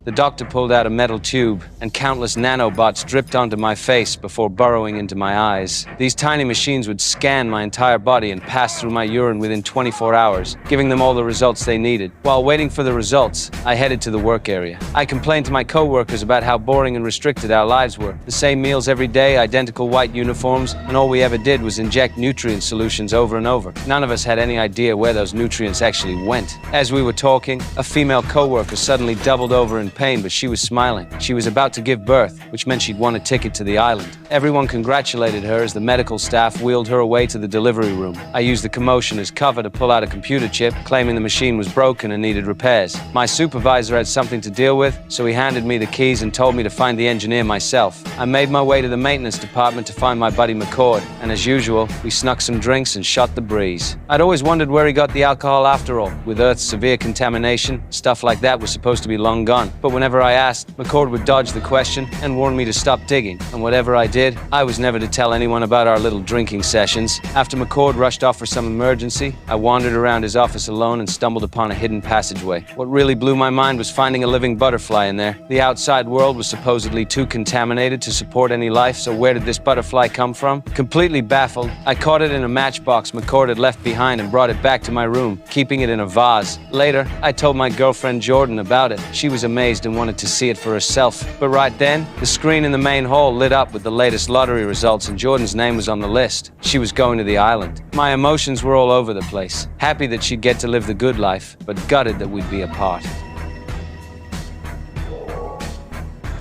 The doctor pulled out a metal tube, and countless nanobots dripped onto my face before burrowing into my eyes. These tiny machines would scan my entire body and pass through my urine within 24 hours, giving them all the results they needed. While waiting for the results, I headed to the work area. I complained to my co-workers about how boring and restricted our lives were. The same meals every day, identical white uniforms, and all we ever did was inject nutrient solutions over and over. None of us had any idea where those nutrients actually went. As we were talking, a female co-worker suddenly doubled over in pain, but she was smiling. She was about to give birth, which meant she'd won a ticket to the island. Everyone congratulated her as the medical staff wheeled her away to the delivery room. I used the commotion as cover to pull out a computer chip, claiming the machine was broken and needed repairs. My supervisor had something to deal with, so he handed me the keys and told me to find the engineer myself. I made my way to the maintenance department to find my buddy McCord, and as usual, we snuck some drinks and shot the breeze. I'd always wondered where he got the alcohol after all. With Earth's severe contamination, stuff like that was supposed to be long gone. But whenever I asked, McCord would dodge the question and warn me to stop digging. And whatever I did, I was never to tell anyone about our little drinking sessions. After McCord rushed off for some emergency, I wandered around his office alone and stumbled upon a hidden passageway. What really blew my mind was finding a living butterfly in there. The outside world was supposedly too contaminated to support any life, so where did this butterfly come from? Completely baffled, I caught it in a matchbox McCord had left behind and brought it back to my room, keeping it in a vase. Later, I told my girlfriend Jordan about it. She was amazed and wanted to see it for herself. But right then, the screen in the main hall lit up with the latest lottery results and Jordan's name was on the list. She was going to the island. My emotions were all over the place. Happy that she'd get to live the good life, but gutted that we'd be apart.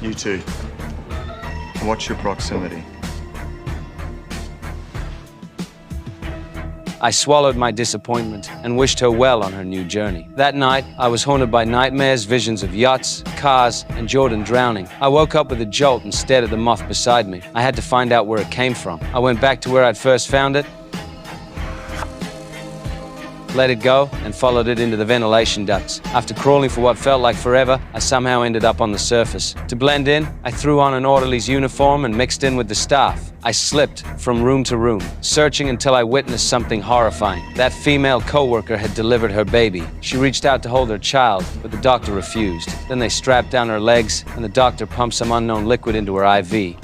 You too. Watch your proximity. I swallowed my disappointment and wished her well on her new journey. That night, I was haunted by nightmares, visions of yachts, cars, and Jordan drowning. I woke up with a jolt and stared at the moth beside me. I had to find out where it came from. I went back to where I'd first found it, let it go, and followed it into the ventilation ducts. After crawling for what felt like forever, I somehow ended up on the surface. To blend in, I threw on an orderly's uniform and mixed in with the staff. I slipped from room to room, searching until I witnessed something horrifying. That female co-worker had delivered her baby. She reached out to hold her child, but the doctor refused. Then they strapped down her legs, and the doctor pumped some unknown liquid into her IV.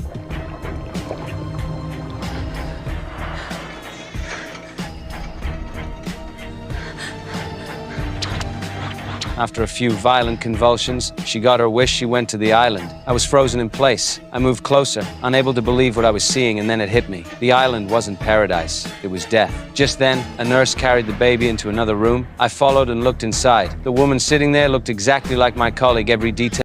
After a few violent convulsions, she got her wish. She went to the island. I was frozen in place. I moved closer, unable to believe what I was seeing, and then it hit me. The island wasn't paradise. It was death. Just then, a nurse carried the baby into another room. I followed and looked inside. The woman sitting there looked exactly like my colleague, every detail